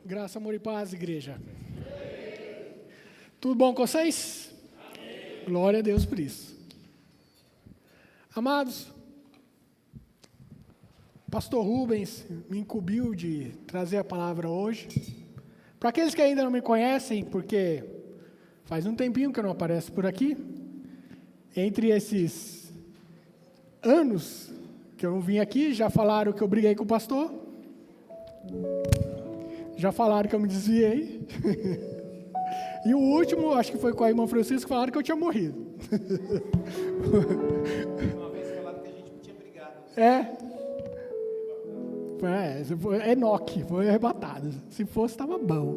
Graça, amor e paz, igreja. Tudo bom com vocês? Amém. Glória a Deus por isso. Amados, pastor Rubens me incumbiu de trazer a palavra hoje. Para aqueles que ainda não me conhecem, porque faz um tempinho que eu não apareço por aqui, entre esses anos que eu não vim aqui, já falaram que eu briguei com o pastor, já falaram que eu me desviei, e o último, acho que foi com a irmã Francisca, falaram que eu tinha morrido. Uma vez falaram que a gente tinha brigado. Foi Enoque, foi arrebatado. Se fosse, estava bom.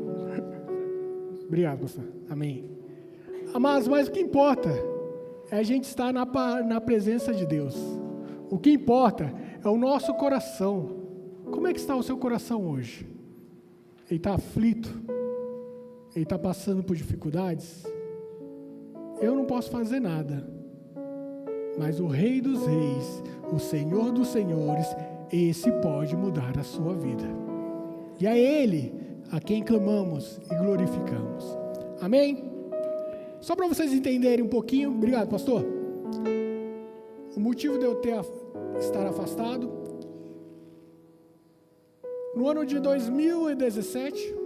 Obrigado, pastor. Amém. Amados, mas o que importa é a gente estar na presença de Deus. O que importa é o nosso coração. Como é que está o seu coração hoje? Ele está aflito? Ele está passando por dificuldades? Eu não posso fazer nada. Mas o Rei dos Reis, o Senhor dos Senhores, esse pode mudar a sua vida. E é Ele a quem clamamos e glorificamos. Amém? Só para vocês entenderem um pouquinho, obrigado, pastor. O motivo de eu estar afastado, no ano de 2017,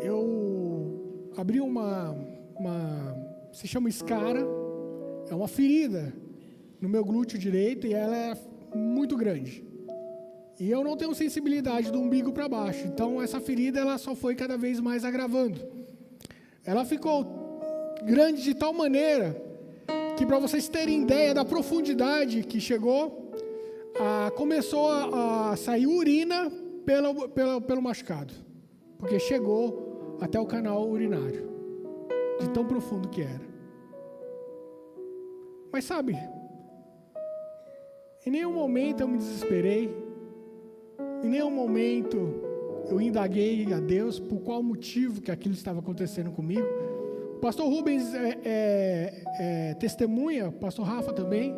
eu abri se chama escara, é uma ferida no meu glúteo direito e ela é muito grande. E eu não tenho sensibilidade do umbigo para baixo, então essa ferida ela só foi cada vez mais agravando. Ela ficou grande de tal maneira que, para vocês terem ideia da profundidade que chegou, começou a sair urina pelo machucado, porque chegou até o canal urinário, de tão profundo que era. Mas sabe, em nenhum momento eu me desesperei, em nenhum momento eu indaguei a Deus por qual motivo que aquilo estava acontecendo comigo. O pastor Rubens testemunha, o pastor Rafa também.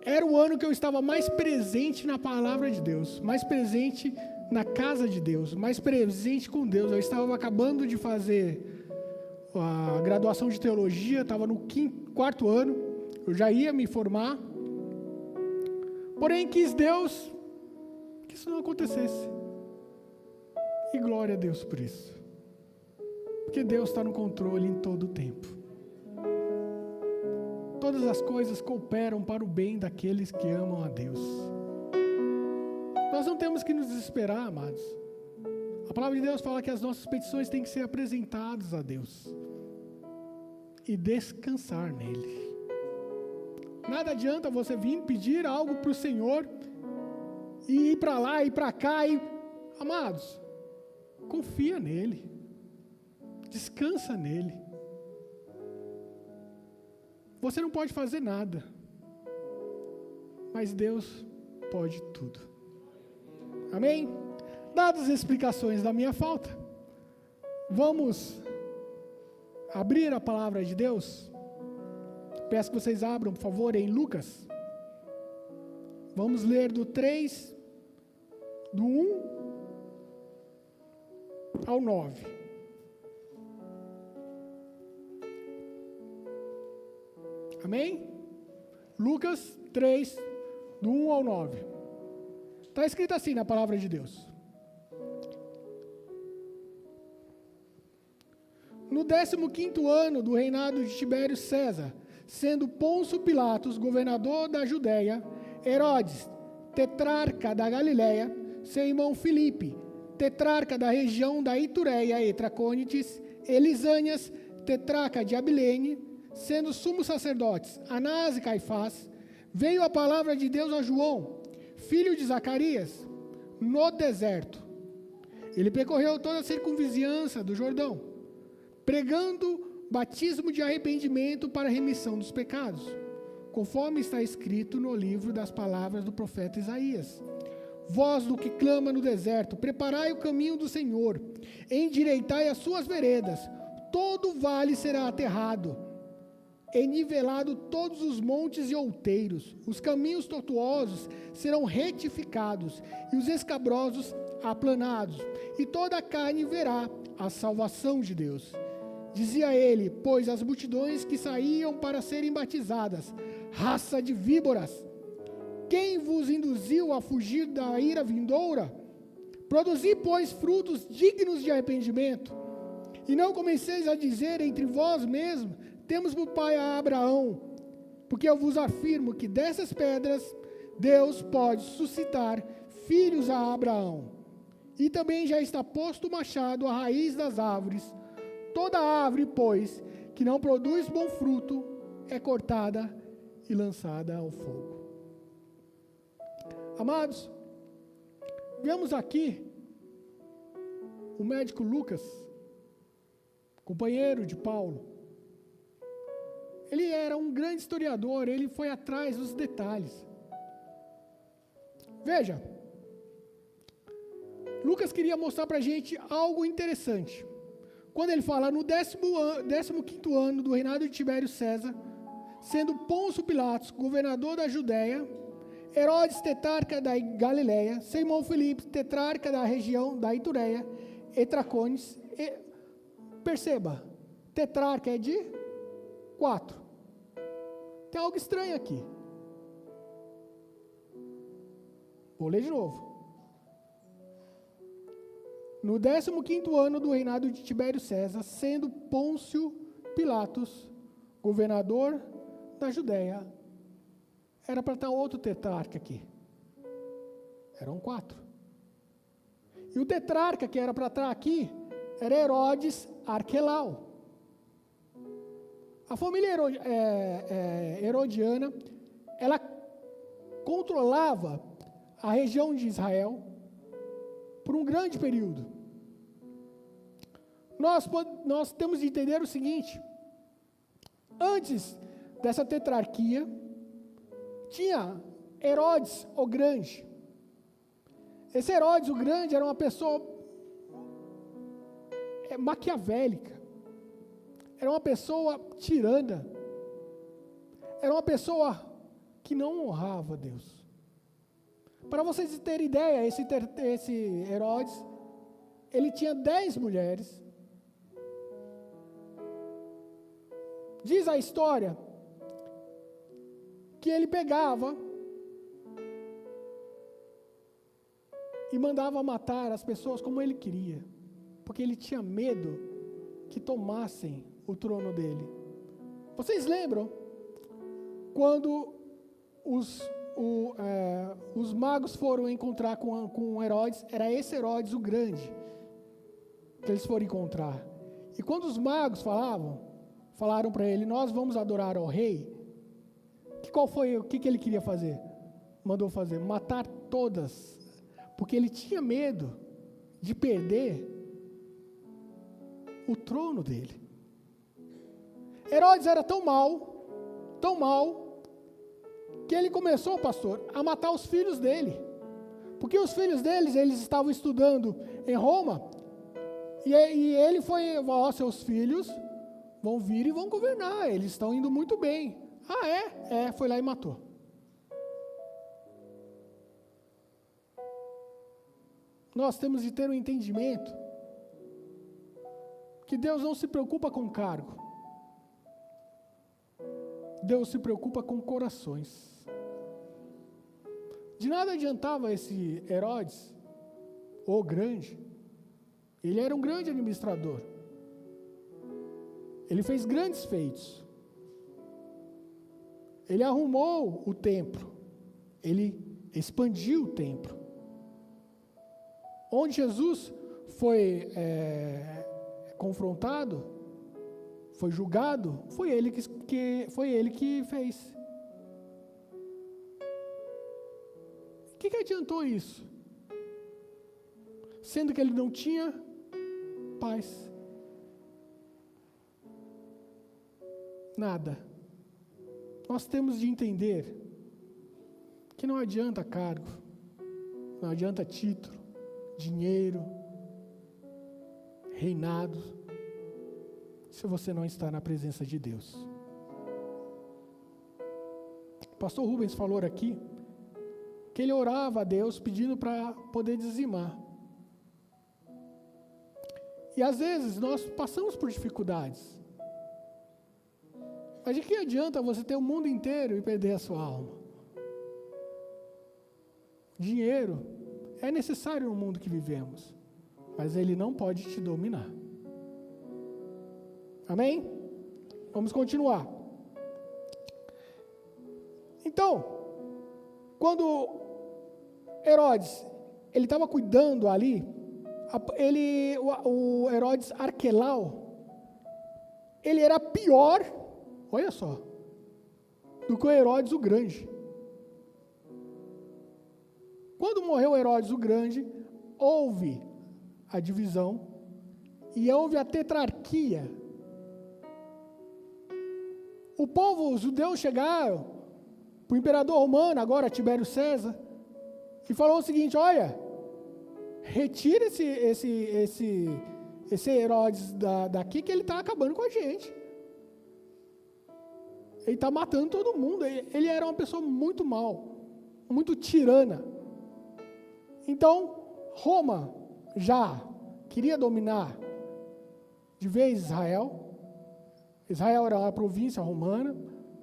Era o ano que eu estava mais presente na palavra de Deus, mais presente na casa de Deus, mais presente com Deus. Eu estava acabando de fazer a graduação de teologia, estava no quarto ano, eu já ia me formar. Porém, quis Deus que isso não acontecesse. E glória a Deus por isso. Porque Deus está no controle em todo o tempo. Todas as coisas cooperam para o bem daqueles que amam a Deus. Nós não temos que nos desesperar, amados. A palavra de Deus fala que as nossas petições têm que ser apresentadas a Deus e descansar nele. Nada adianta você vir pedir algo para o Senhor e ir para lá, ir para cá. Amados, confia nele, descansa nele. Você não pode fazer nada, mas Deus pode tudo. Amém? Dadas as explicações da minha falta, vamos abrir a palavra de Deus. Peço que vocês abram, por favor, em Lucas. Vamos ler do 1 ao 9. Amém? Lucas 3, do 1 ao 9. Está escrito assim na palavra de Deus. No 15º ano do reinado de Tibério César, sendo Pôncio Pilatos governador da Judéia, Herodes, tetrarca da Galiléia, seu irmão Filipe, tetrarca da região da Itureia e Tracônites, Elisânias, tetrarca de Abilene, sendo sumos sacerdotes Anás e Caifás, veio a palavra de Deus a João, filho de Zacarias, no deserto. Ele percorreu toda a circunvizinhança do Jordão, pregando batismo de arrependimento para a remissão dos pecados, conforme está escrito no livro das palavras do profeta Isaías. Voz do que clama no deserto, preparai o caminho do Senhor, endireitai as suas veredas, todo vale será aterrado, e nivelado todos os montes e outeiros, os caminhos tortuosos serão retificados, e os escabrosos aplanados, e toda a carne verá a salvação de Deus. Dizia ele, pois as multidões que saíam para serem batizadas, raça de víboras, quem vos induziu a fugir da ira vindoura? Produzi, pois, frutos dignos de arrependimento, e não comeceis a dizer entre vós mesmos, temos por pai a Abraão, porque eu vos afirmo que dessas pedras Deus pode suscitar filhos a Abraão. E também já está posto o machado à raiz das árvores. Toda árvore, pois, que não produz bom fruto, é cortada e lançada ao fogo. Amados, vemos aqui o médico Lucas, companheiro de Paulo. Ele era um grande historiador, ele foi atrás dos detalhes. Veja, Lucas queria mostrar para a gente algo interessante. Quando ele fala no 15º ano do reinado de Tibério César, sendo Pôncio Pilatos governador da Judéia, Herodes tetrarca da Galileia, Simão Filipe tetrarca da região da Itureia e Tracones, perceba, tetrarca é de 4. Tem algo estranho aqui. Vou ler de novo. No 15º ano do reinado de Tibério César, sendo Pôncio Pilatos governador da Judéia, era para estar outro tetrarca aqui. Eram 4. E o tetrarca que era para estar aqui era Herodes Arquelau. A família herodiana, ela controlava a região de Israel por um grande período. Nós temos de entender o seguinte: antes dessa tetrarquia, tinha Herodes o Grande. Esse Herodes o Grande era uma pessoa maquiavélica, era uma pessoa tirana, era uma pessoa que não honrava Deus. Para vocês terem ideia, esse Herodes, ele tinha 10 mulheres. Diz a história que ele pegava e mandava matar as pessoas como ele queria, porque ele tinha medo que tomassem o trono dele. Vocês lembram quando os magos foram encontrar com Herodes? Era esse Herodes o Grande que eles foram encontrar. E quando os magos falaram para ele, nós vamos adorar ao rei, o que ele queria fazer? Mandou fazer, matar todas, porque ele tinha medo de perder o trono dele. Herodes era tão mal, que ele começou, pastor, a matar os filhos dele, porque os filhos deles, eles estavam estudando em Roma, e ele foi, seus filhos vão vir e vão governar, eles estão indo muito bem. Foi lá e matou. Nós temos de ter um entendimento que Deus não se preocupa com cargo, Deus se preocupa com corações. De nada adiantava esse Herodes, o Grande, ele era um grande administrador, ele fez grandes feitos, ele arrumou o templo, ele expandiu o templo. Onde Jesus foi confrontado, foi julgado, foi ele que fez. O que adiantou isso? Sendo que ele não tinha paz. Nada. Nós temos de entender que não adianta cargo, não adianta título, dinheiro, reinado, se você não está na presença de Deus. O pastor Rubens falou aqui que ele orava a Deus pedindo para poder dizimar. E às vezes nós passamos por dificuldades. Mas de que adianta você ter o mundo inteiro e perder a sua alma? Dinheiro é necessário no mundo que vivemos, mas ele não pode te dominar. Amém? Vamos continuar. Então, quando Herodes, ele estava cuidando ali, o Herodes Arquelau, ele era pior, olha só, do que o Herodes o Grande. Quando morreu Herodes o Grande, houve a divisão e houve a tetrarquia. O povo, os judeus chegaram para o imperador romano, agora Tibério César, e falou o seguinte: olha, retira esse Herodes daqui, que ele está acabando com a gente. Ele está matando todo mundo. Ele era uma pessoa muito mal, muito tirana. Então, Roma já queria dominar de vez Israel. Israel era a província romana,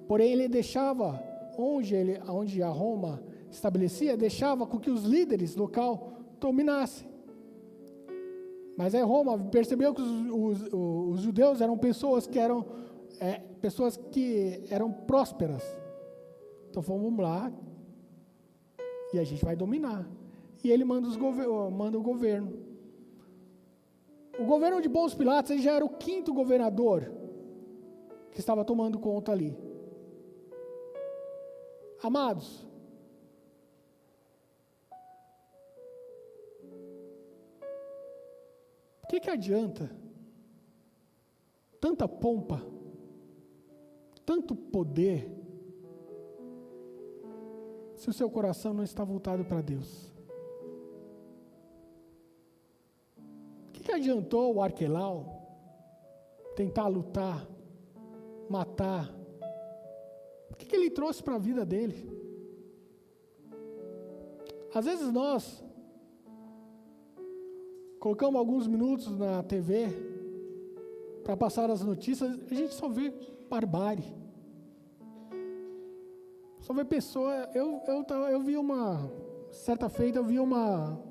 porém ele deixava, onde a Roma estabelecia, deixava com que os líderes local dominassem. Mas aí Roma percebeu que os judeus eram pessoas que eram prósperas. Então vamos lá e a gente vai dominar. E ele manda o governo. O governo de Pôncio Pilatos, ele já era o 5º governador que estava tomando conta ali. Amados, o que adianta tanta pompa, tanto poder, se o seu coração não está voltado para Deus? O que adiantou o Arquelau tentar lutar, matar? O que ele trouxe para a vida dele? Às vezes nós colocamos alguns minutos na TV para passar as notícias, a gente só vê barbárie. Só vê pessoa. Eu vi certa feita eu vi uma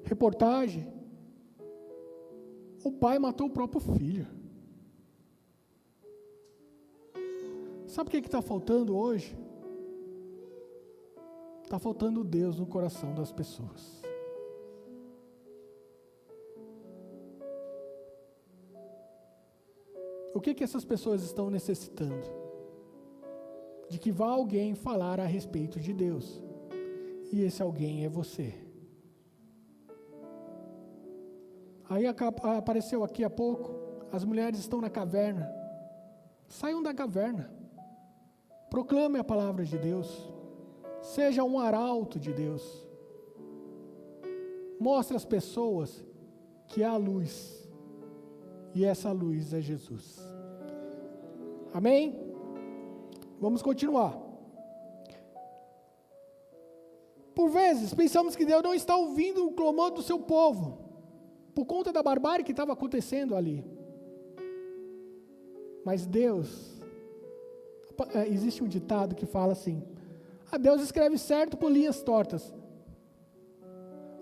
reportagem. O pai matou o próprio filho. Sabe o que está faltando hoje? Está faltando Deus no coração das pessoas. O que essas pessoas estão necessitando? De que vá alguém falar a respeito de Deus. E esse alguém é você. Aí apareceu aqui há pouco, as mulheres estão na caverna. Saiam da caverna. Proclame a palavra de Deus. Seja um arauto de Deus. Mostre às pessoas que há luz. E essa luz é Jesus. Amém? Vamos continuar. Por vezes, pensamos que Deus não está ouvindo o clamor do seu povo, por conta da barbárie que estava acontecendo ali. Mas Deus, existe um ditado que fala assim: Deus escreve certo por linhas tortas.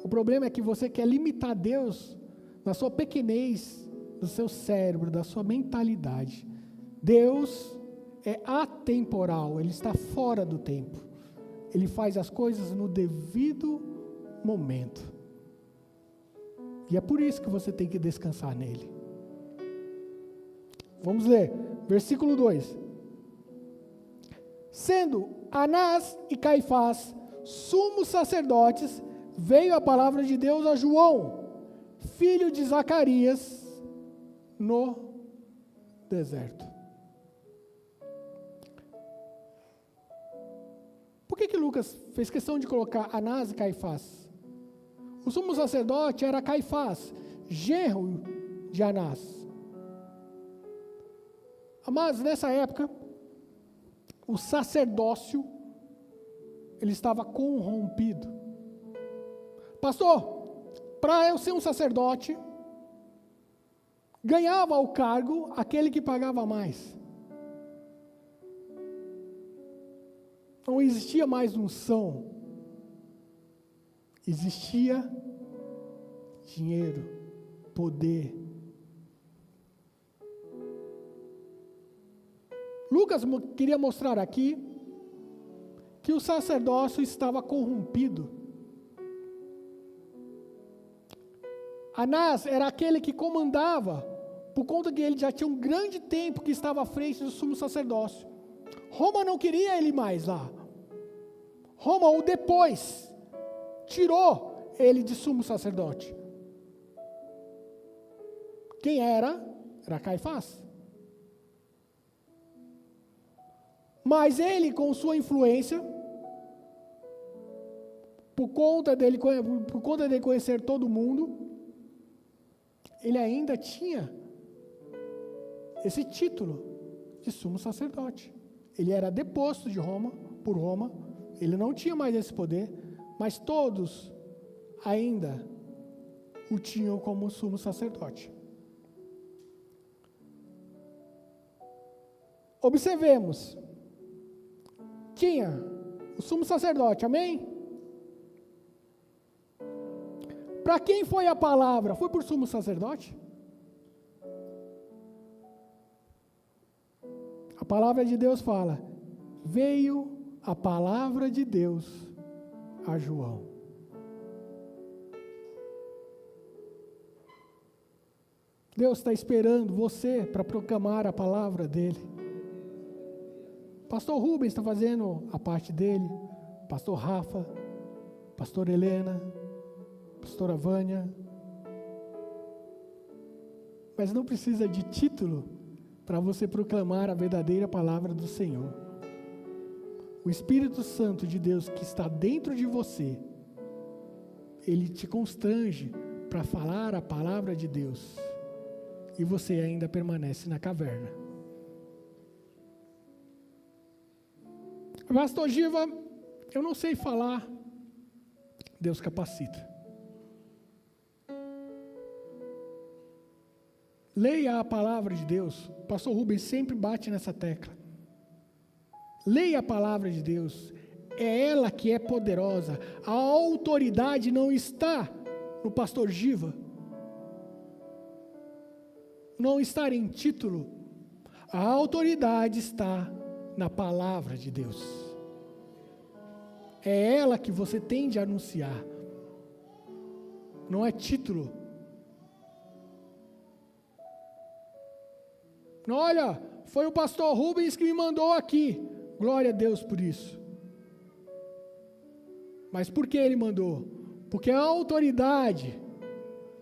O problema é que você quer limitar Deus na sua pequenez, do seu cérebro, da sua mentalidade. Deus é atemporal, Ele está fora do tempo. Ele faz as coisas no devido momento. E é por isso que você tem que descansar nele. Vamos ler, versículo 2. Sendo Anás e Caifás sumos sacerdotes, veio a palavra de Deus a João, filho de Zacarias, no deserto. Por que Lucas fez questão de colocar Anás e Caifás? O sumo sacerdote era Caifás, genro de Anás. Mas nessa época, o sacerdócio, ele estava corrompido. Pastor, para eu ser um sacerdote, ganhava o cargo aquele que pagava mais. Não existia mais unção, existia dinheiro, poder. Lucas queria mostrar aqui que o sacerdócio estava corrompido. Anás era aquele que comandava, por conta que ele já tinha um grande tempo que estava à frente do sumo sacerdócio. Roma não queria ele mais lá. Roma o depois tirou ele de sumo sacerdote. Quem era? Era Caifás. Mas ele, com sua influência, por conta dele conhecer todo mundo, ele ainda tinha esse título de sumo sacerdote. Ele era deposto de Roma, por Roma, ele não tinha mais esse poder, mas todos ainda o tinham como sumo sacerdote. Observemos, tinha o sumo sacerdote, amém? Para quem foi a palavra? Foi por sumo sacerdote? A palavra de Deus fala, veio a palavra de Deus a João. Deus está esperando você para proclamar a palavra dele. Pastor Rubens está fazendo a parte dele, Pastor Rafa, Pastor Helena, Pastora Vânia. Mas não precisa de título para você proclamar a verdadeira palavra do Senhor. O Espírito Santo de Deus que está dentro de você, ele te constrange para falar a palavra de Deus. E você ainda permanece na caverna. Pastor Giva, eu não sei falar. Deus capacita. Leia a palavra de Deus. O pastor Rubens sempre bate nessa tecla. Leia a palavra de Deus. É ela que é poderosa. A autoridade não está no pastor Giva. Não está em título. A autoridade está na palavra de Deus. É ela que você tem de anunciar. Não é título. Olha, foi o pastor Rubens que me mandou aqui. Glória a Deus por isso. Mas por que ele mandou? Porque a autoridade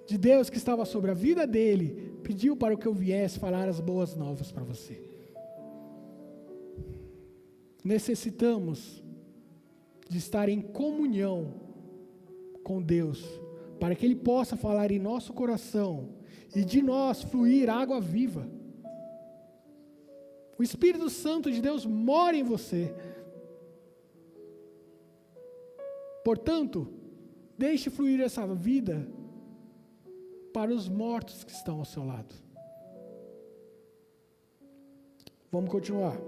de Deus que estava sobre a vida dele pediu para que eu viesse falar as boas novas para você. Necessitamos de estar em comunhão com Deus, para que Ele possa falar em nosso coração e de nós fluir água viva. O Espírito Santo de Deus mora em você. Portanto, deixe fluir essa vida para os mortos que estão ao seu lado. Vamos continuar.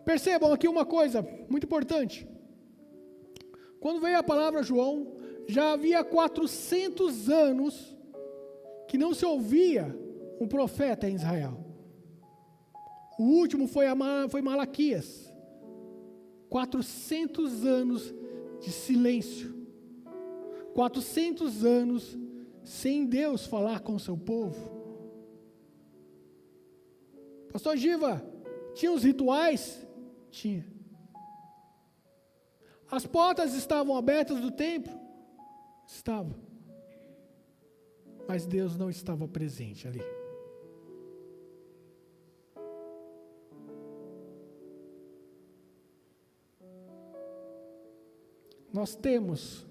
Percebam aqui uma coisa muito importante. Quando veio a palavra João, já havia 400 anos que não se ouvia um profeta em Israel. O último foi Malaquias. 400 anos de silêncio. 400 anos sem Deus falar com o seu povo. Pastor Giva, tinha os rituais? Tinha. As portas estavam abertas do templo? Estavam. Mas Deus não estava presente ali. Nós temos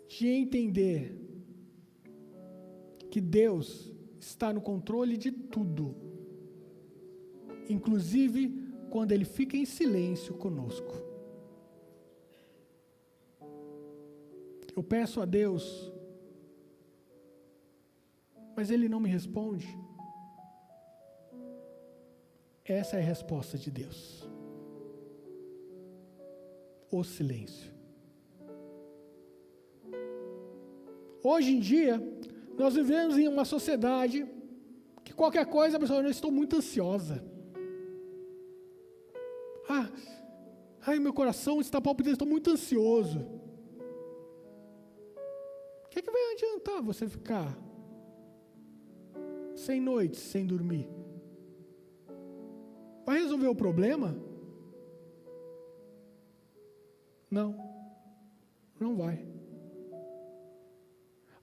de entender que Deus está no controle de tudo, inclusive quando Ele fica em silêncio conosco. Eu peço a Deus, mas Ele não me responde. Essa é a resposta de Deus. O silêncio. Hoje em dia, nós vivemos em uma sociedade que qualquer coisa, a pessoa, eu estou muito ansiosa. Meu coração está palpitando, estou muito ansioso. O que vai adiantar você ficar sem noites, sem dormir? Vai resolver o problema? Não vai.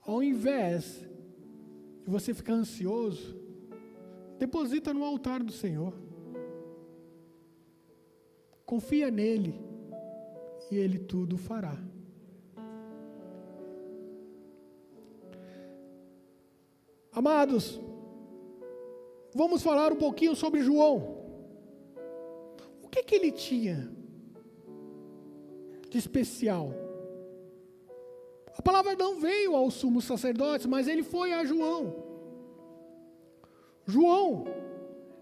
Ao invés de você ficar ansioso, deposita no altar do Senhor. Confia nele e Ele tudo fará. Amados, vamos falar um pouquinho sobre João. O que ele tinha de especial? A palavra não veio aos sumos sacerdotes, mas ele foi a João. João,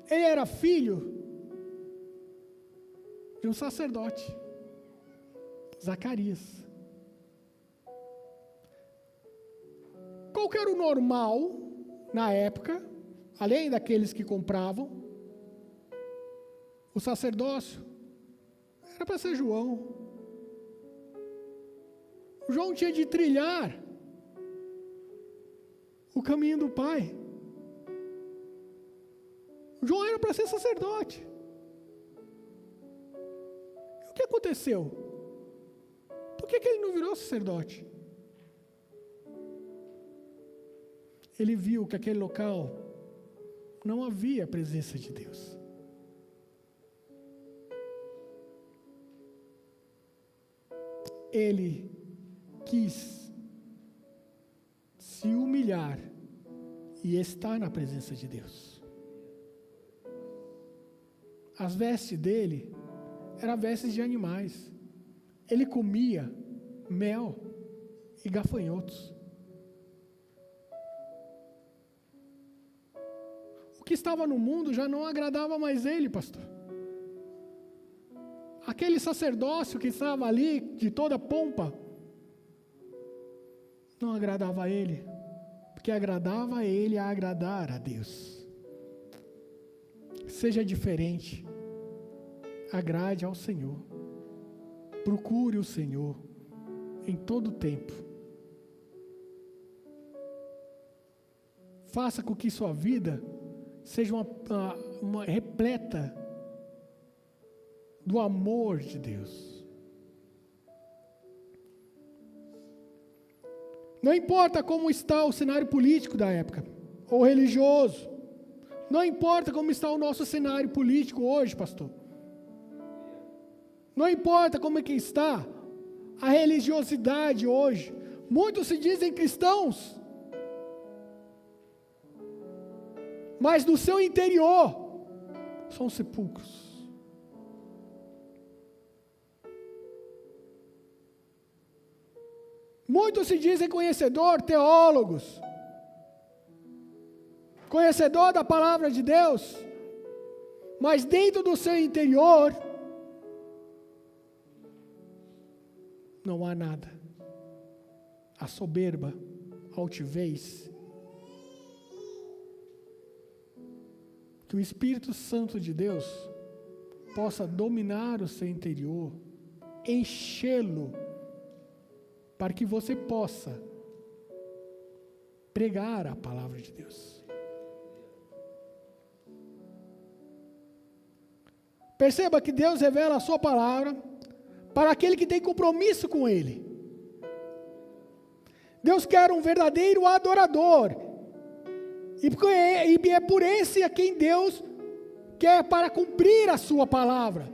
ele era filho de um sacerdote, Zacarias. Qual que era o normal na época, além daqueles que compravam? O sacerdócio era para ser João. João tinha de trilhar o caminho do Pai. João era para ser sacerdote. E o que aconteceu? Por que ele não virou sacerdote? Ele viu que aquele local não havia a presença de Deus. Ele quis se humilhar e estar na presença de Deus. As vestes dele eram vestes de animais. Ele comia mel e gafanhotos. O que estava no mundo já não agradava mais ele, pastor. Aquele sacerdócio que estava ali, de toda pompa, não agradava a ele, porque agradava a ele a agradar a Deus. Seja diferente, agrade ao Senhor, procure o Senhor em todo o tempo. Faça com que sua vida seja uma repleta do amor de Deus. Não importa como está o cenário político da época, ou religioso. Não importa como está o nosso cenário político hoje, pastor. Não importa como é que está a religiosidade hoje. Muitos se dizem cristãos, mas no seu interior são sepulcros. Muitos se dizem teólogos, conhecedor da palavra de Deus, mas dentro do seu interior não há nada. A soberba, a altivez. Que o Espírito Santo de Deus possa dominar o seu interior, enchê-lo, para que você possa pregar a palavra de Deus. Perceba que Deus revela a sua palavra para aquele que tem compromisso com Ele. Deus quer um verdadeiro adorador, e é por esse a quem Deus quer para cumprir a sua palavra.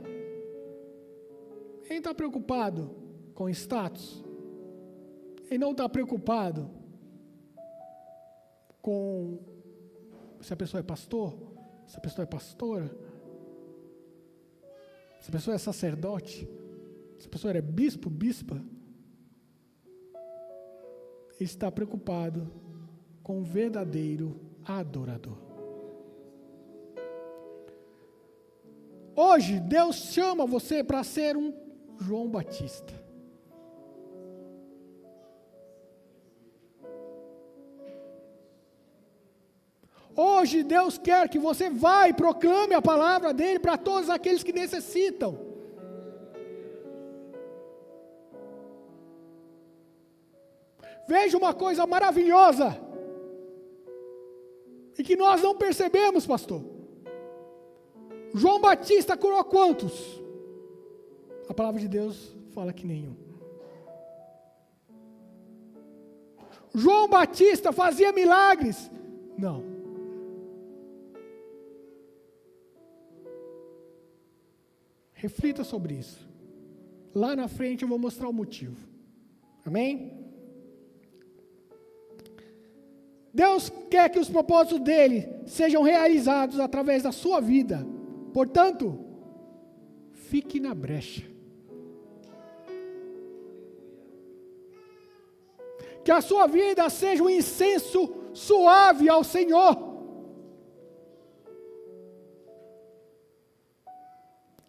Ele está preocupado com status. Ele não está preocupado com se a pessoa é pastor, se a pessoa é pastora, se a pessoa é sacerdote, se a pessoa é bispo, bispa. está preocupado com o verdadeiro adorador. Hoje, Deus chama você para ser um João Batista. Hoje, Deus quer que você vá e proclame a palavra dele para todos aqueles que necessitam. Veja uma coisa maravilhosa, e que nós não percebemos, pastor. João Batista curou quantos? A palavra de Deus fala que nenhum. João Batista fazia milagres? Não. Reflita sobre isso. Lá na frente eu vou mostrar o motivo. Amém? Deus quer que os propósitos dele sejam realizados através da sua vida. Portanto, fique na brecha. Que a sua vida seja um incenso suave ao Senhor.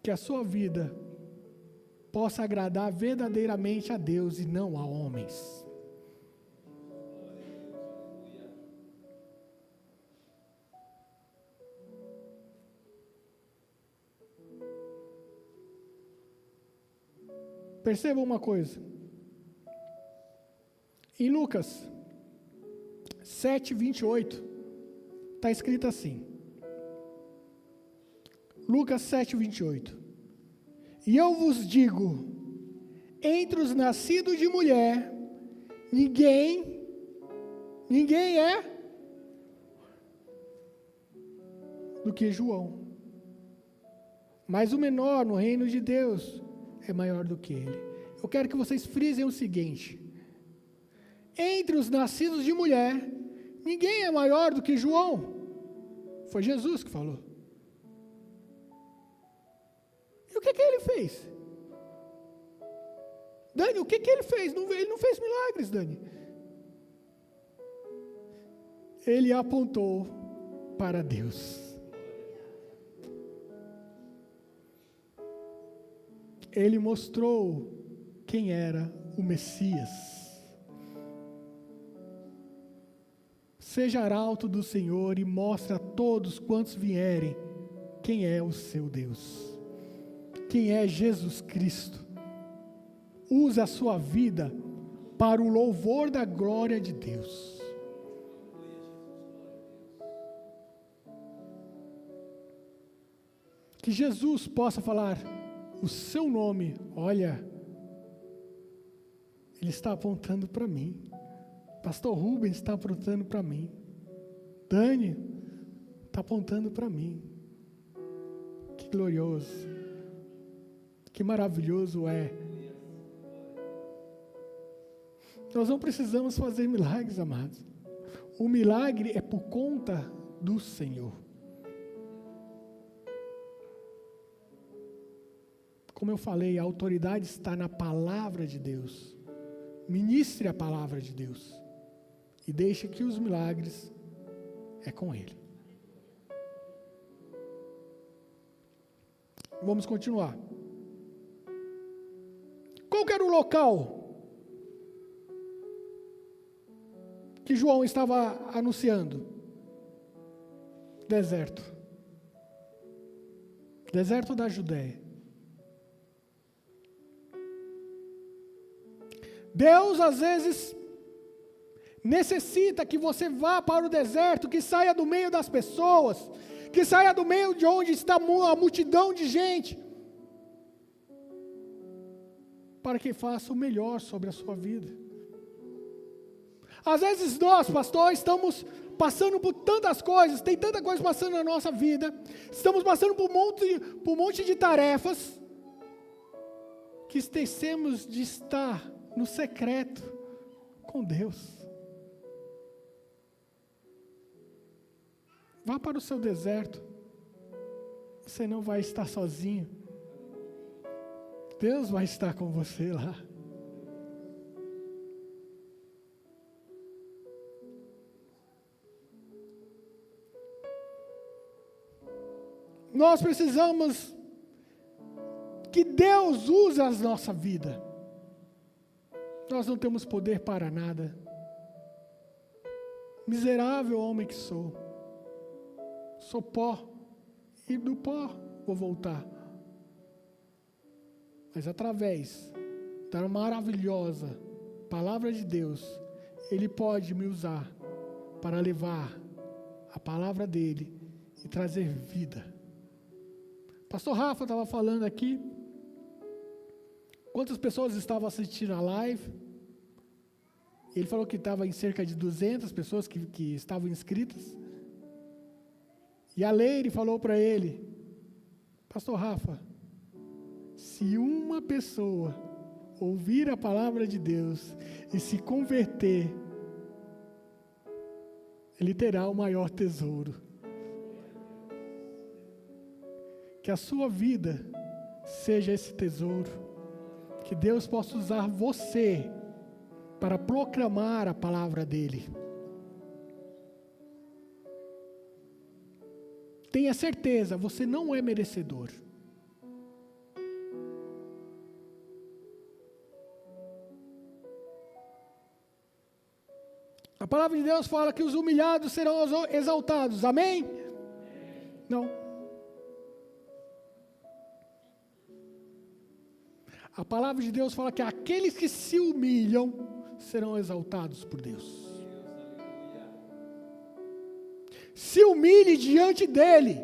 Que a sua vida possa agradar verdadeiramente a Deus e não a homens. Perceba uma coisa. Em Lucas 7:28, está escrito assim. Lucas 7:28. E eu vos digo, entre os nascidos de mulher, ninguém é do que João. Mas o menor no reino de Deus é maior do que ele. Eu quero que vocês frisem o seguinte: entre os nascidos de mulher, ninguém é maior do que João. Foi Jesus que falou. E o que ele fez? Dani, o que ele fez? Ele não fez milagres, Dani. Ele apontou para Deus. Ele mostrou quem era o Messias. Seja arauto do Senhor e mostre a todos quantos vierem quem é o seu Deus. Quem é Jesus Cristo. Use a sua vida para o louvor da glória de Deus. Que Jesus possa falar o seu nome. Olha, ele está apontando para mim. Pastor Rubens está apontando para mim. Dani está apontando para mim. Que glorioso. Que maravilhoso é. Nós não precisamos fazer milagres, amados. O milagre é por conta do Senhor. Como eu falei, a autoridade está na palavra de Deus. Ministre a palavra de Deus. E deixe que os milagres é com Ele. Vamos continuar. Qual que era o local que João estava anunciando? Deserto. Deserto da Judéia. Deus às vezes necessita que você vá para o deserto, que saia do meio das pessoas, que saia do meio de onde está a multidão de gente, para que faça o melhor sobre a sua vida. Às vezes nós, pastor, estamos passando por tantas coisas, tem tanta coisa passando na nossa vida, estamos passando por um monte de tarefas, que esquecemos de estar no secreto com Deus. Vá para o seu deserto. Você não vai estar sozinho. Deus vai estar com você lá. Nós precisamos que Deus use a nossa vida. Nós não temos poder para nada. Miserável homem que sou. Sou pó, e do pó vou voltar. Mas através da maravilhosa palavra de Deus, Ele pode me usar para levar a palavra dEle e trazer vida. Pastor Rafa estava falando aqui, quantas pessoas estavam assistindo a live? Ele falou que estava em cerca de 200 pessoas que estavam inscritas. E a Leire falou para ele, Pastor Rafa, se uma pessoa ouvir a palavra de Deus e se converter, ele terá o maior tesouro. Que a sua vida seja esse tesouro. Que Deus possa usar você para proclamar a palavra dEle. Tenha certeza, você não é merecedor. A palavra de Deus fala que os humilhados serão exaltados. Amém? Não. A palavra de Deus fala que aqueles que se humilham serão exaltados por Deus. Se humilhe diante dEle,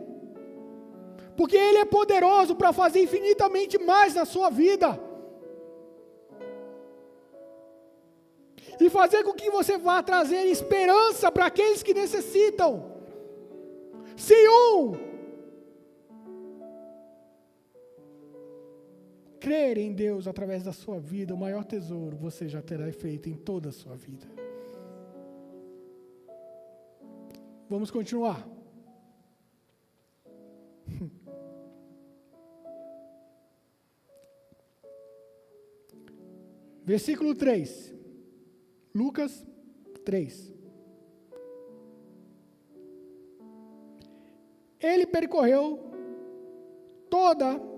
porque Ele é poderoso para fazer infinitamente mais na sua vida. E fazer com que você vá trazer esperança para aqueles que necessitam. Se crer em Deus através da sua vida, o maior tesouro você já terá feito em toda a sua vida. Vamos continuar. Versículo 3. Lucas 3. Ele percorreu toda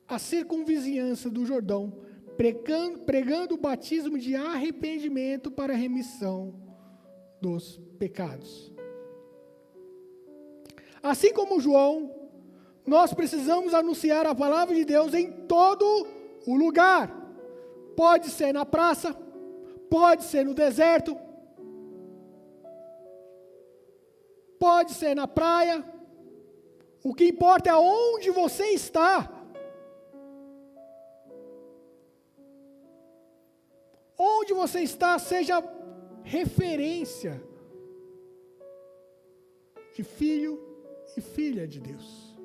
a circunvizinhança do Jordão, pregando o batismo de arrependimento para a remissão dos pecados. Assim como João, nós precisamos anunciar a palavra de Deus em todo o lugar. Pode ser na praça, pode ser no deserto, pode ser na praia. O que importa é onde você está. Onde você está, seja referência de filho e filha de Deus.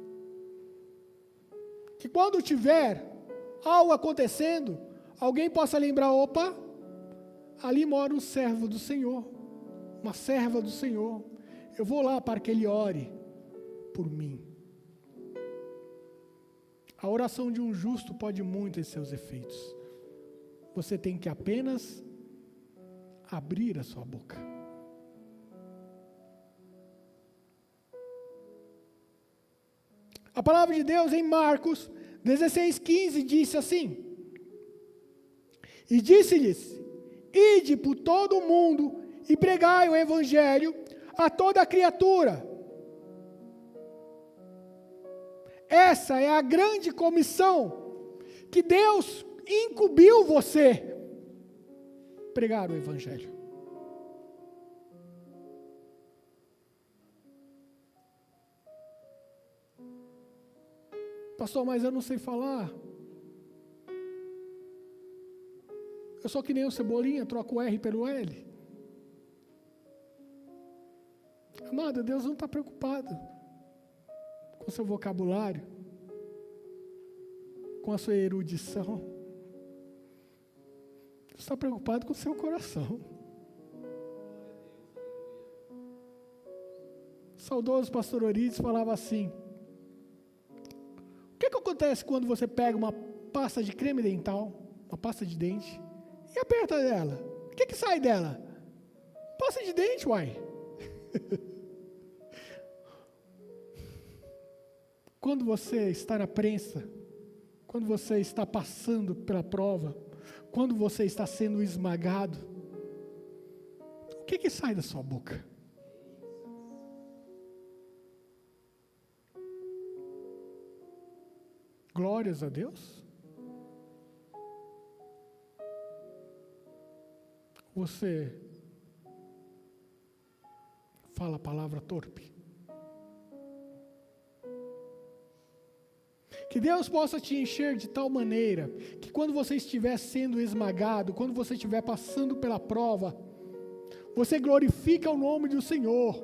Que quando tiver algo acontecendo, alguém possa lembrar, opa, ali mora um servo do Senhor, uma serva do Senhor. Eu vou lá para que ele ore por mim. A oração de um justo pode muito em seus efeitos. Você tem que apenas abrir a sua boca. A palavra de Deus em Marcos 16:15 disse assim: e disse-lhes: ide por todo o mundo e pregai o evangelho a toda criatura. Essa é a grande comissão que Deus incumbiu você, pregar o evangelho. Pastor, mas eu não sei falar. Eu sou que nem o Cebolinha, troco o R pelo L. Amado, Deus não está preocupado com o seu vocabulário, com a sua erudição. Deus está preocupado com o seu coração. O saudoso pastor Orides falava assim: o que acontece quando você pega uma pasta de creme dental, uma pasta de dente, e aperta ela? O que sai dela? Pasta de dente, uai. quando você está na prensa, quando você está passando pela prova, quando você está sendo esmagado, o que sai da sua boca? Glórias a Deus? Você fala a palavra torpe? Que Deus possa te encher de tal maneira, que quando você estiver sendo esmagado, quando você estiver passando pela prova, você glorifique o nome do Senhor.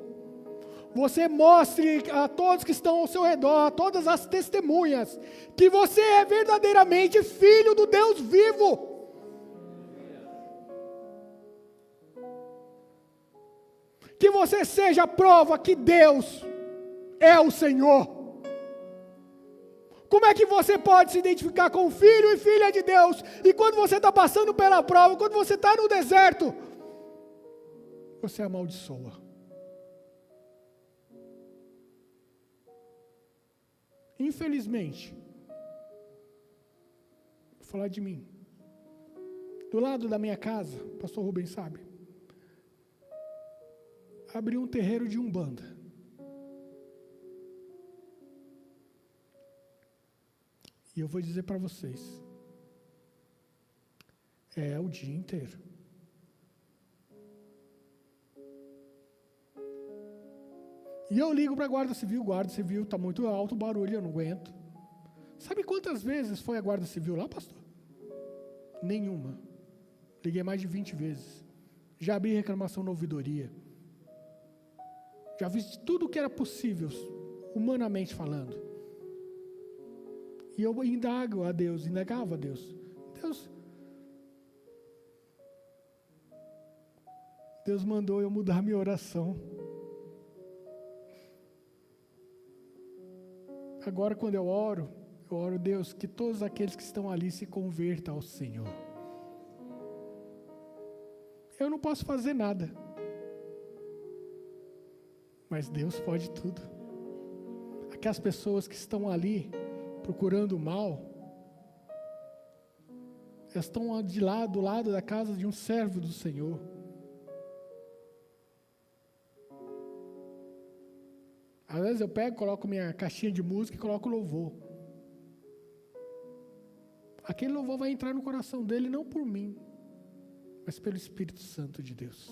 Você mostre a todos que estão ao seu redor, a todas as testemunhas, que você é verdadeiramente filho do Deus vivo. Que você seja a prova que Deus é o Senhor. Como é que você pode se identificar com filho e filha de Deus, e quando você está passando pela prova, quando você está no deserto, você amaldiçoa? Infelizmente, vou falar de mim, do lado da minha casa, o pastor Rubens sabe, abri um terreiro de Umbanda. E eu vou dizer para vocês, é o dia inteiro. E eu ligo para a Guarda Civil está muito alto o barulho, eu não aguento. Sabe quantas vezes foi a Guarda Civil lá, pastor? Nenhuma. Liguei mais de 20 vezes. Já abri reclamação na ouvidoria. Já fiz tudo o que era possível, humanamente falando. E eu indagava a Deus. Deus mandou eu mudar minha oração. Agora quando eu oro, Deus, que todos aqueles que estão ali se convertam ao Senhor. Eu não posso fazer nada, mas Deus pode tudo. Aquelas pessoas que estão ali procurando o mal, elas estão do lado da casa de um servo do Senhor. Às vezes eu pego, coloco minha caixinha de música e coloco louvor. Aquele louvor vai entrar no coração dele não por mim, mas pelo Espírito Santo de Deus.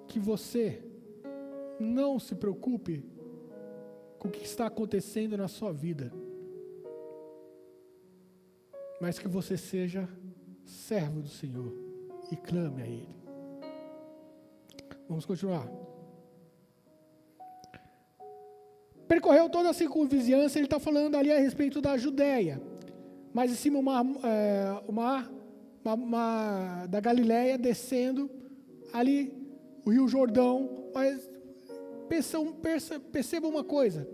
Que você não se preocupe com o que está acontecendo na sua vida, mas que você seja servo do Senhor e clame a Ele. Vamos continuar. Percorreu toda a circunvizinhança, ele está falando ali a respeito da Judéia, mas em cima o mar da Galileia, descendo ali o Rio Jordão. Mas perceba uma coisa,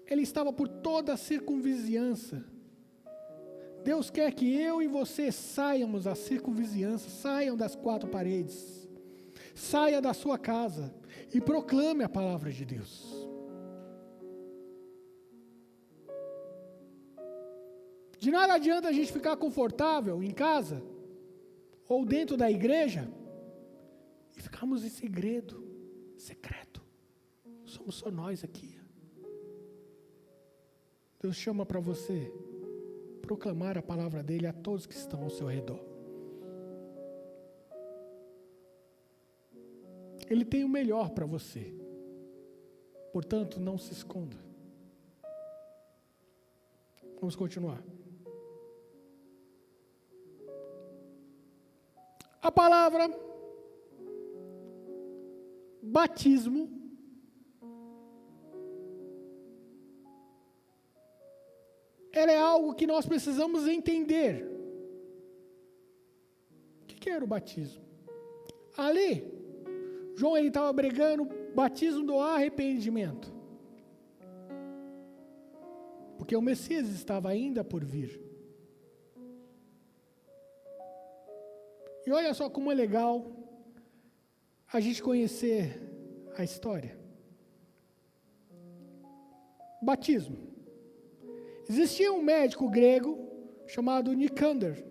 ele estava por toda a circunvizinhança. Deus quer que eu e você saiamos da circunvizinhança, saiam das quatro paredes, saia da sua casa e proclame a palavra de Deus. De nada adianta a gente ficar confortável em casa ou dentro da igreja e ficarmos em segredo, secreto. Somos só nós aqui. Deus chama para você proclamar a palavra dele a todos que estão ao seu redor. Ele tem o melhor para você. Portanto, não se esconda. Vamos continuar. A palavra batismo ela é algo que nós precisamos entender. O que era o batismo? Ali, João estava pregando o batismo do arrependimento. Porque o Messias estava ainda por vir. E olha só como é legal a gente conhecer a história. Batismo. Existia um médico grego chamado Nicander,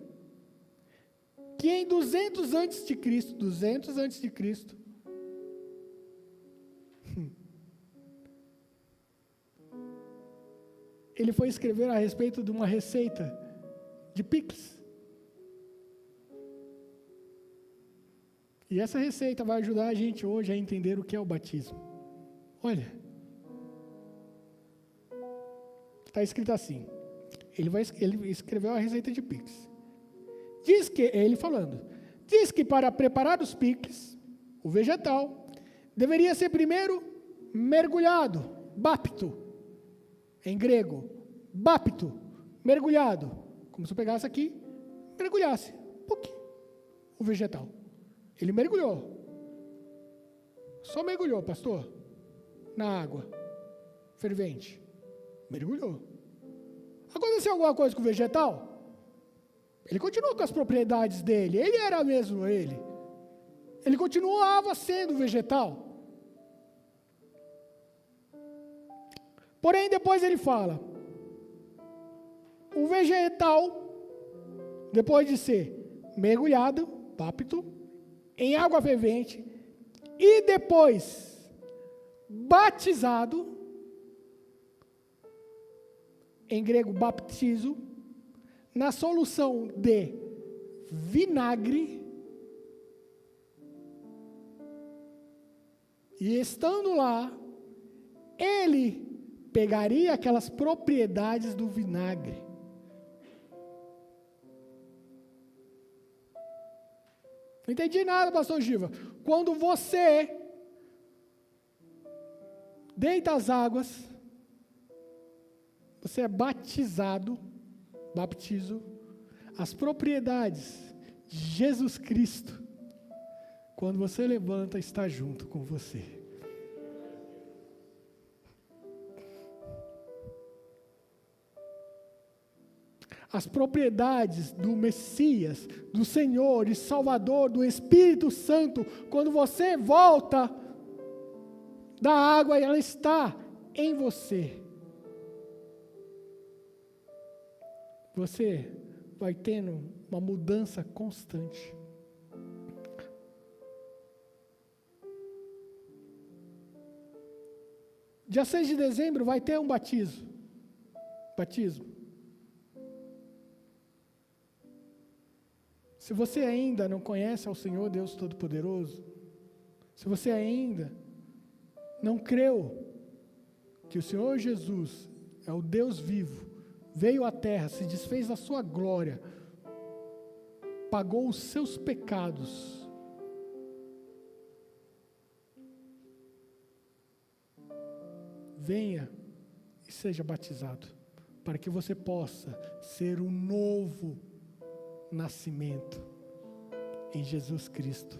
que em 200 antes de Cristo, ele foi escrever a respeito de uma receita de picles. E essa receita vai ajudar a gente hoje a entender o que é o batismo. Olha, está escrito assim, ele escreveu a receita de picles. Diz que para preparar os picles, o vegetal deveria ser primeiro mergulhado, bapto, em grego, bapto, mergulhado, como se eu pegasse aqui, mergulhasse, um pouquinho, o vegetal. Ele mergulhou, só mergulhou, pastor, na água fervente, mergulhou. Aconteceu alguma coisa com o vegetal? Ele continuou com as propriedades dele, ele era mesmo ele. Ele continuava sendo vegetal. Porém, depois ele fala, o vegetal, depois de ser mergulhado, bapto, em água fervente, e depois batizado, em grego baptizo, na solução de vinagre, e estando lá, ele pegaria aquelas propriedades do vinagre. Não entendi nada, pastor Giva. Quando você deita as águas, você é batizado, baptizo, as propriedades de Jesus Cristo, quando você levanta, está junto com você. As propriedades do Messias, do Senhor e Salvador, do Espírito Santo, quando você volta da água, ela está em você. Você vai tendo uma mudança constante. Dia 6 de dezembro vai ter um batismo. Se você ainda não conhece ao Senhor Deus Todo-Poderoso, se você ainda não creu que o Senhor Jesus é o Deus vivo, veio à terra, se desfez da sua glória, pagou os seus pecados, venha e seja batizado, para que você possa ser um novo nascimento em Jesus Cristo.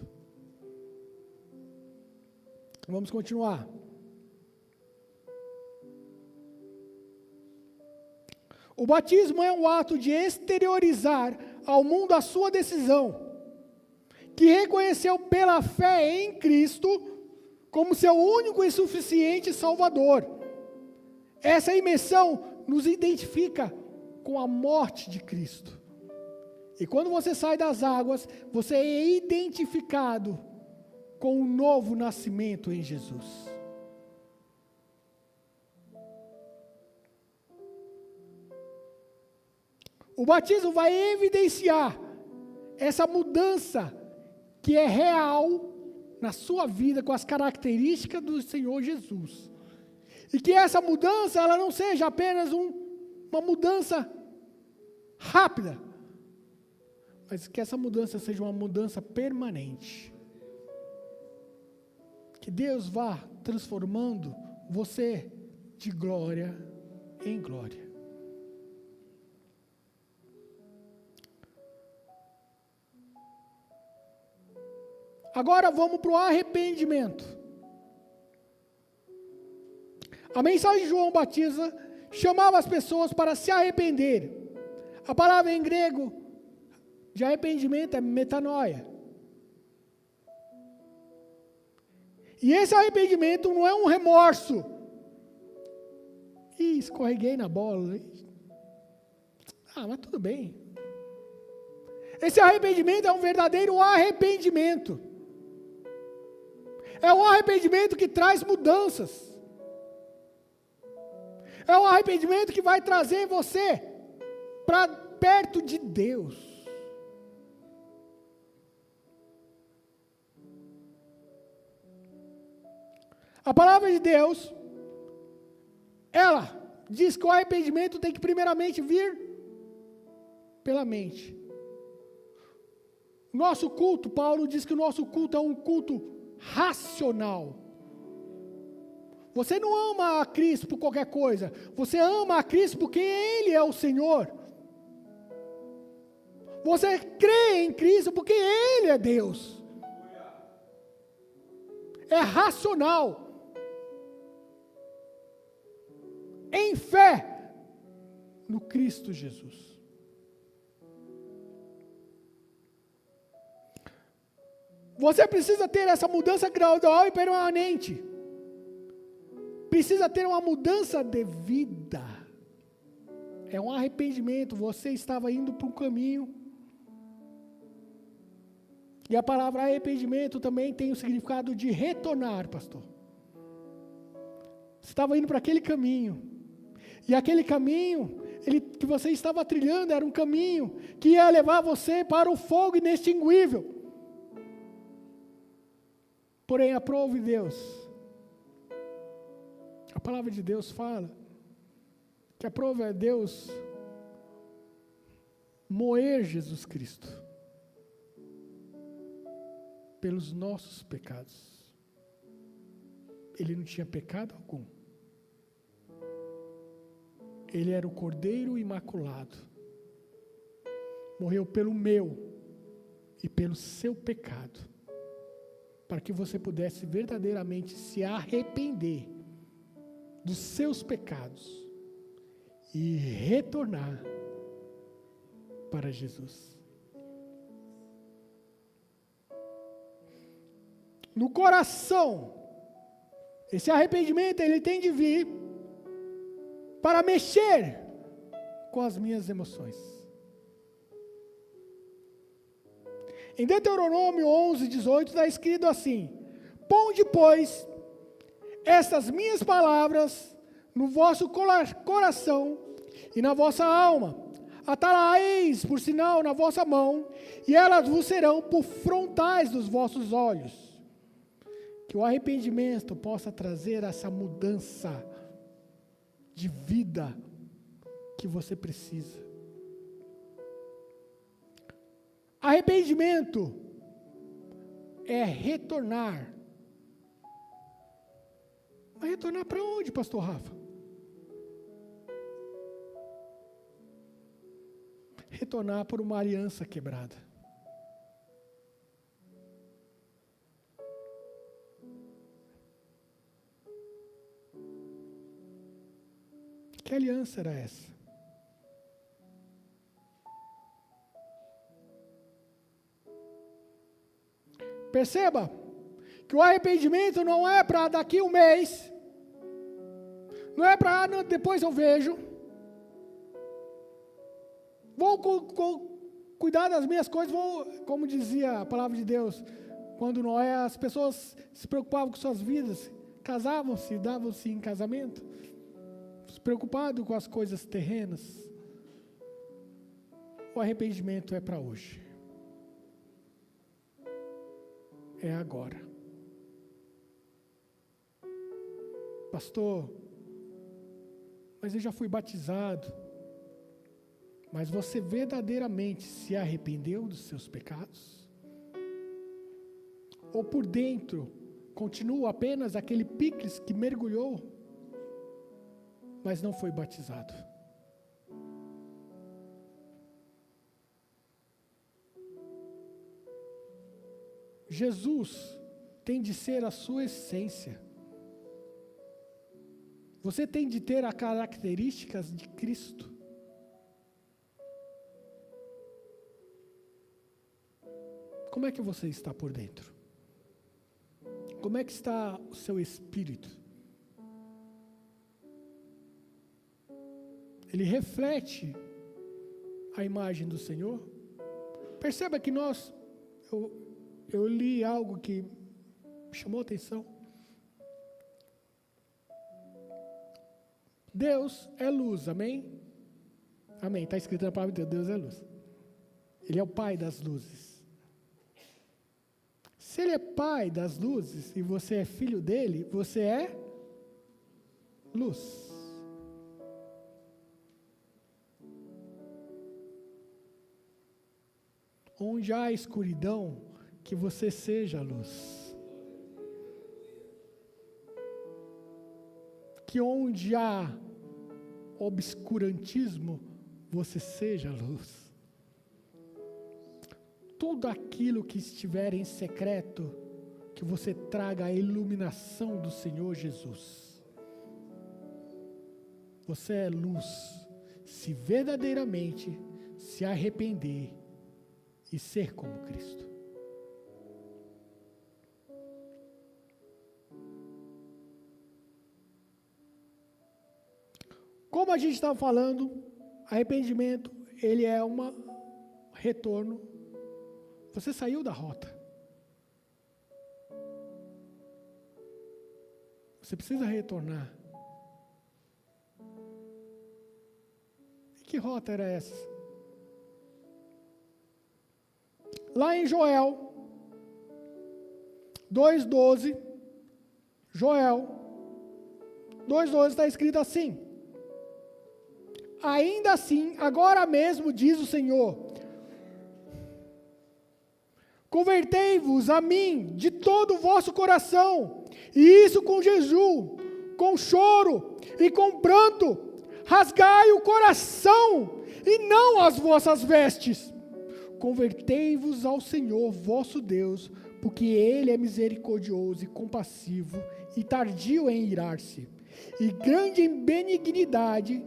Vamos continuar. O batismo é um ato de exteriorizar ao mundo a sua decisão, que reconheceu pela fé em Cristo como seu único e suficiente Salvador. Essa imersão nos identifica com a morte de Cristo. E quando você sai das águas, você é identificado com um novo nascimento em Jesus. O batismo vai evidenciar essa mudança que é real na sua vida com as características do Senhor Jesus. E que essa mudança, ela não seja apenas uma mudança rápida, mas que essa mudança seja uma mudança permanente. Que Deus vá transformando você de glória em glória. Agora vamos para o arrependimento. A mensagem de João Batista chamava as pessoas para se arrependerem. A palavra em grego de arrependimento é metanoia. E esse arrependimento não é um remorso. Ih, escorreguei na bola. Mas tudo bem. Esse arrependimento é um verdadeiro arrependimento. É um arrependimento que traz mudanças. É um arrependimento que vai trazer você para perto de Deus. A palavra de Deus, ela diz que o arrependimento tem que primeiramente vir pela mente. Nosso culto, Paulo diz que o nosso culto é um culto racional. Você não ama a Cristo por qualquer coisa. Você ama a Cristo porque Ele é o Senhor. Você crê em Cristo porque Ele é Deus. É racional. Em fé no Cristo Jesus. Você precisa ter essa mudança gradual e permanente. Precisa ter uma mudança de vida. É um arrependimento. Você estava indo para um caminho. E a palavra arrependimento também tem o significado de retornar, pastor. Você estava indo para aquele caminho. E aquele caminho que você estava trilhando era um caminho que ia levar você para o fogo inextinguível. Porém, aprove Deus. A palavra de Deus fala que aprove a Deus moer Jesus Cristo pelos nossos pecados. Ele não tinha pecado algum. Ele era o Cordeiro Imaculado. Morreu pelo meu e pelo seu pecado, para que você pudesse verdadeiramente se arrepender dos seus pecados e retornar para Jesus. No coração, esse arrependimento ele tem de vir para mexer com as minhas emoções. Em Deuteronômio 11:18 está escrito assim: ponde, pois, estas minhas palavras no vosso coração e na vossa alma, atá-las por sinal na vossa mão, e elas vos serão por frontais dos vossos olhos. Que o arrependimento possa trazer essa mudança de vida que você precisa. Arrependimento é retornar. Mas retornar para onde, pastor Rafa? Retornar por uma aliança quebrada. Que aliança era essa? Perceba que o arrependimento não é para daqui um mês, não é para depois eu vejo, vou cuidar das minhas coisas, como dizia a palavra de Deus, quando Noé, as pessoas se preocupavam com suas vidas, casavam-se, davam-se em casamento, preocupados com as coisas terrenas. O arrependimento é para hoje. É agora. Pastor, mas eu já fui batizado. Mas você verdadeiramente se arrependeu dos seus pecados? Ou por dentro continua apenas aquele picles que mergulhou, mas não foi batizado? Jesus tem de ser a sua essência. Você tem de ter as características de Cristo. Como é que você está por dentro? Como é que está o seu espírito? Ele reflete a imagem do Senhor? Perceba que eu li algo que me chamou a atenção. Deus é luz, amém? Amém, está escrito na palavra de Deus, Deus é luz. Ele é o Pai das luzes. Se Ele é Pai das luzes e você é filho dEle, você é luz. Onde há escuridão, que você seja luz. Que onde há obscurantismo, você seja luz. Tudo aquilo que estiver em secreto, que você traga a iluminação do Senhor Jesus. Você é luz, se verdadeiramente se arrepender e ser como Cristo. Como a gente estava falando, arrependimento, ele é um retorno. Você saiu da rota. Você precisa retornar. E que rota era essa? Lá em Joel 2:12, Joel 2:12 está escrito assim: ainda assim, agora mesmo diz o Senhor, convertei-vos a mim de todo o vosso coração, e isso com jejum, com choro e com pranto, rasgai o coração e não as vossas vestes. Convertei-vos ao Senhor vosso Deus, porque Ele é misericordioso e compassivo, e tardio em irar-se, e grande em benignidade,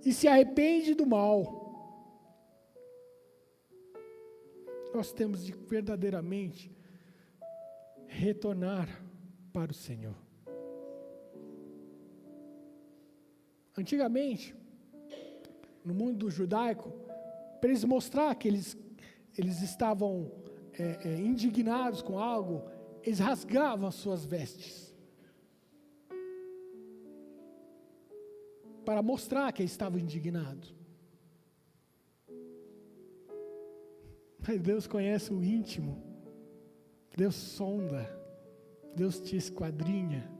e se arrepende do mal. Nós temos de verdadeiramente retornar para o Senhor. Antigamente, no mundo judaico, para eles mostrar que eles estavam indignados com algo, eles rasgavam as suas vestes, para mostrar que eles estavam indignados. Mas Deus conhece o íntimo, Deus sonda, Deus te esquadrinha,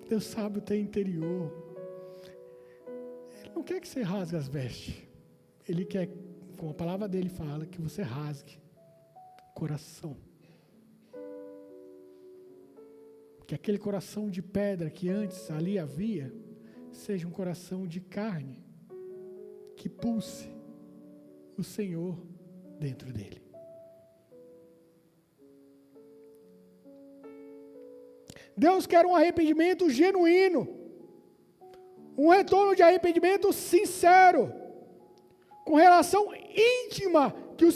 Deus sabe o teu interior. Ele não quer que você rasgue as vestes, Ele quer, como a palavra dele fala, que você rasgue o coração. Que aquele coração de pedra que antes ali havia, seja um coração de carne, que pulse o Senhor dentro dele. Deus quer um arrependimento genuíno, um retorno de arrependimento sincero, com relação íntima que o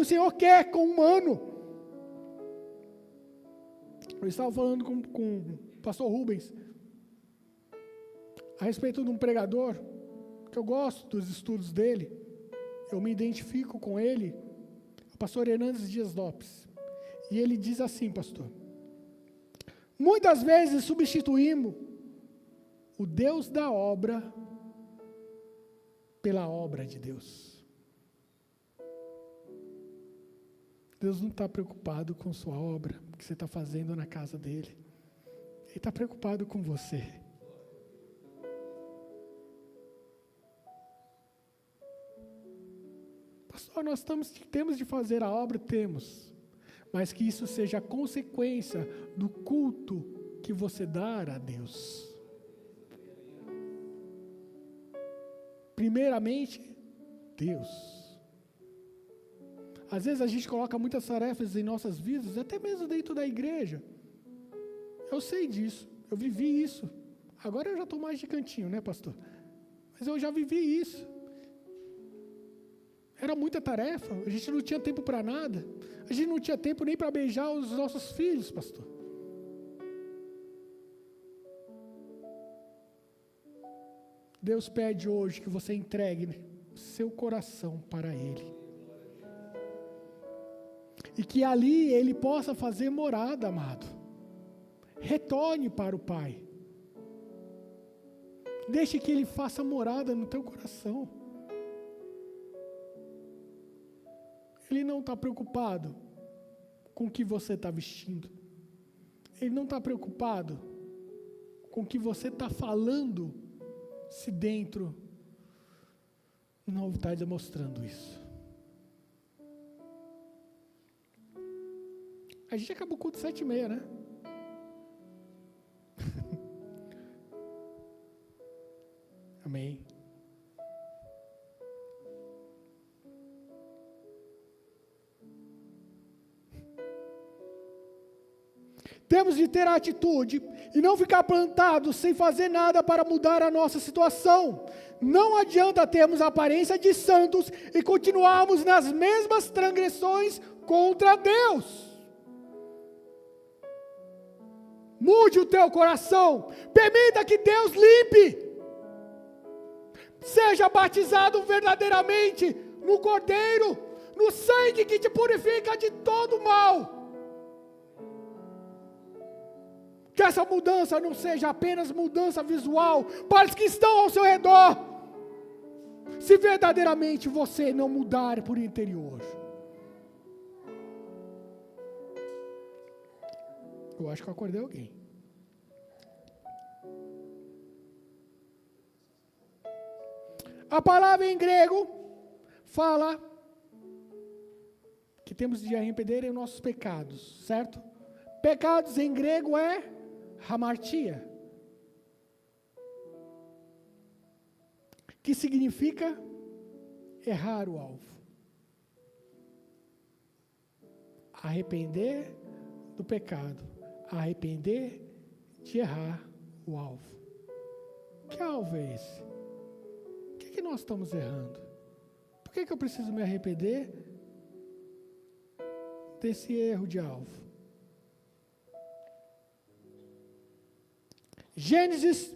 Senhor quer com o humano. Eu estava falando com o pastor Rubens a respeito de um pregador que eu gosto dos estudos dele, eu me identifico com ele, o pastor Hernandes Dias Lopes, e ele diz assim, pastor: muitas vezes substituímos o Deus da obra pela obra de Deus. Deus não está preocupado com sua obra, que você está fazendo na casa dele. Ele está preocupado com você. Pastor, nós temos de fazer a obra? Temos. Mas que isso seja a consequência do culto que você dá a Deus. Primeiramente, Deus. Às vezes a gente coloca muitas tarefas em nossas vidas, até mesmo dentro da igreja. Eu sei disso, eu vivi isso. Agora eu já estou mais de cantinho, né, pastor? Mas eu já vivi isso. Era muita tarefa, a gente não tinha tempo para nada. A gente não tinha tempo nem para beijar os nossos filhos, pastor. Deus pede hoje que você entregue seu coração para Ele. E que ali Ele possa fazer morada, amado. Retorne para o Pai. Deixe que Ele faça morada no teu coração. Ele não está preocupado com o que você está vestindo. Ele não está preocupado com o que você está falando, se dentro não está demonstrando isso. A gente acabou com o culto 7h30, né? Amém. Temos de ter a atitude e não ficar plantados sem fazer nada para mudar a nossa situação. Não adianta termos a aparência de santos e continuarmos nas mesmas transgressões contra Deus. Mude o teu coração. Permita que Deus limpe. Seja batizado verdadeiramente no Cordeiro, no sangue que te purifica de todo mal. Que essa mudança não seja apenas mudança visual para os que estão ao seu redor. Se verdadeiramente você não mudar por interior. Eu acho que eu acordei alguém. A palavra em grego fala que temos de arrepender em nossos pecados, certo? Pecados em grego é hamartia, que significa errar o alvo. Arrepender do pecado, arrepender de errar o alvo. Que alvo é esse? O que nós estamos errando? Por que eu preciso me arrepender desse erro de alvo? Gênesis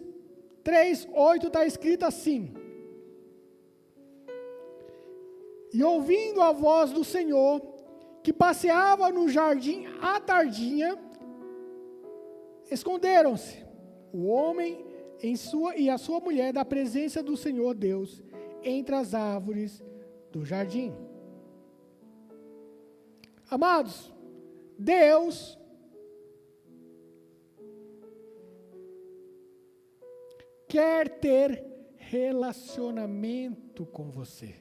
3:8 está escrito assim: e ouvindo a voz do Senhor, que passeava no jardim à tardinha, esconderam-se o homem e a sua mulher da presença do Senhor Deus entre as árvores do jardim. Amados, Deus quer ter relacionamento com você.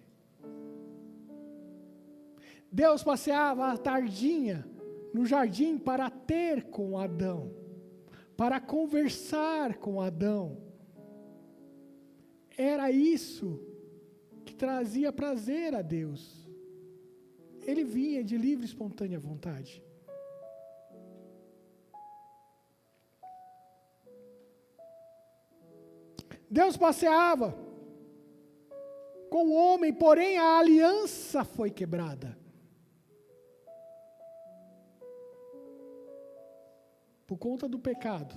Deus passeava à tardinha no jardim para ter com Adão, para conversar com Adão. Era isso que trazia prazer a Deus. Ele vinha de livre e espontânea vontade. Deus passeava com o homem, porém a aliança foi quebrada. Por conta do pecado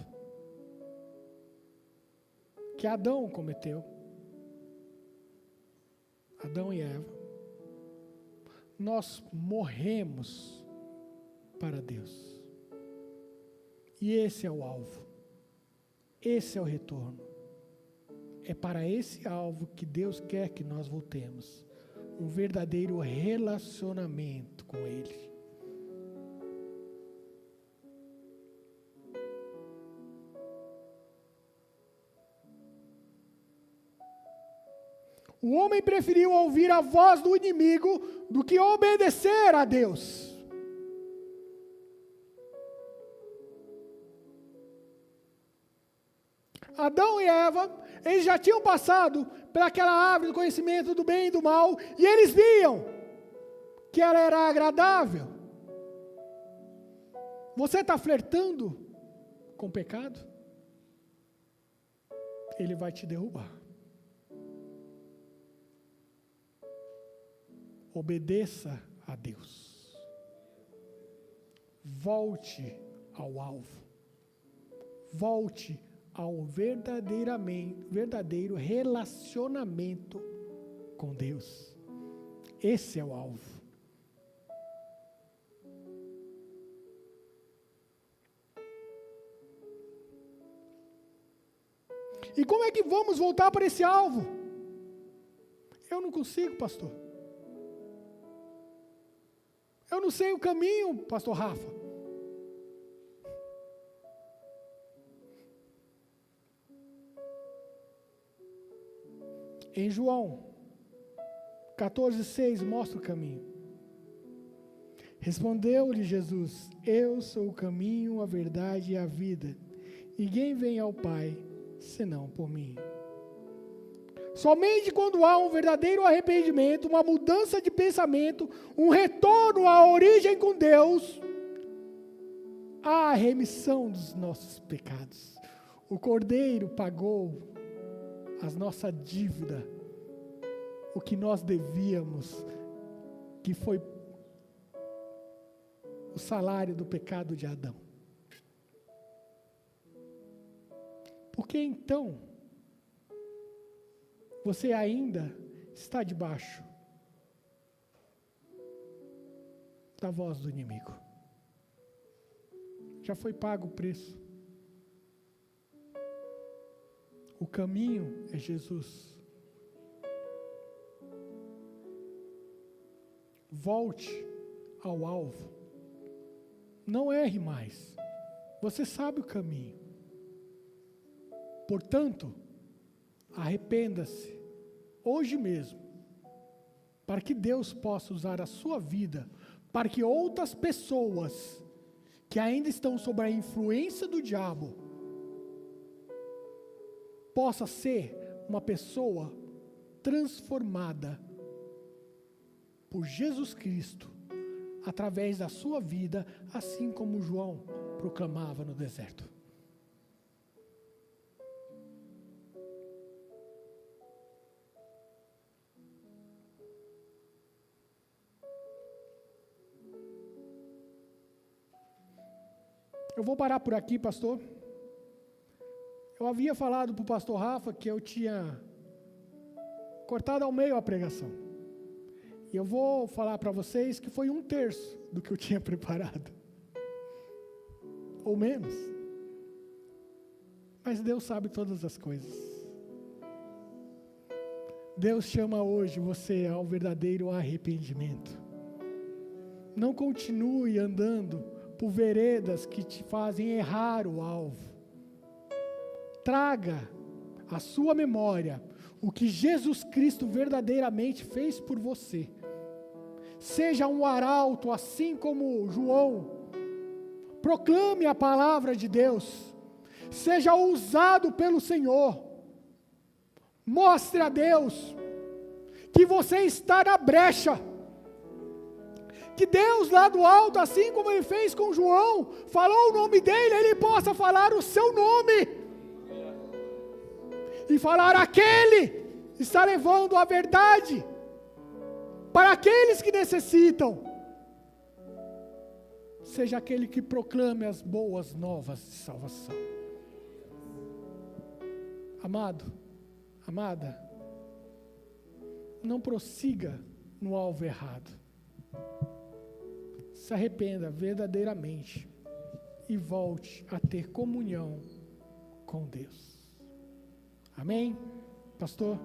que Adão cometeu. Adão e Eva. Nós morremos para Deus. E esse é o alvo. Esse é o retorno. É para esse alvo que Deus quer que nós voltemos. Um verdadeiro relacionamento com Ele. O homem preferiu ouvir a voz do inimigo do que obedecer a Deus. Adão e Eva, eles já tinham passado pelaquela árvore do conhecimento do bem e do mal, e eles viam que ela era agradável. Você está flertando com o pecado? Ele vai te derrubar. Obedeça a Deus. Volte ao alvo. Volte ao verdadeiro relacionamento com Deus. Esse é o alvo. E como é que vamos voltar para esse alvo? Eu não consigo, pastor. Eu não sei o caminho, pastor Rafa. Em João 14,6 mostra o caminho. Respondeu-lhe Jesus: eu sou o caminho, a verdade e a vida. Ninguém vem ao Pai senão por mim. Somente quando há um verdadeiro arrependimento, uma mudança de pensamento, um retorno à origem com Deus, há a remissão dos nossos pecados. O Cordeiro pagou a nossa dívida, o que nós devíamos, que foi o salário do pecado de Adão. Por que então você ainda está debaixo da voz do inimigo? Já foi pago o preço. O caminho é Jesus. Volte ao alvo. Não erre mais. Você sabe o caminho. Portanto, arrependa-se hoje mesmo, para que Deus possa usar a sua vida, para que outras pessoas que ainda estão sob a influência do diabo possa ser uma pessoa transformada por Jesus Cristo, através da sua vida, assim como João proclamava no deserto. Eu vou parar por aqui, pastor. Eu havia falado para o pastor Rafa que eu tinha cortado ao meio a pregação. E eu vou falar para vocês que foi 1/3 do que eu tinha preparado. Ou menos. Mas Deus sabe todas as coisas. Deus chama hoje você ao verdadeiro arrependimento. Não continue andando por veredas que te fazem errar o alvo. Traga à sua memória o que Jesus Cristo verdadeiramente fez por você. Seja um arauto, assim como João. Proclame a palavra de Deus. Seja usado pelo Senhor. Mostre a Deus que você está na brecha. Que Deus lá do alto, assim como Ele fez com João, falou o nome dele, Ele possa falar o seu nome. E falar: aquele está levando a verdade para aqueles que necessitam. Seja aquele que proclame as boas novas de salvação. Amado, amada, não prossiga no alvo errado. Se arrependa verdadeiramente e volte a ter comunhão com Deus. Amém, pastor?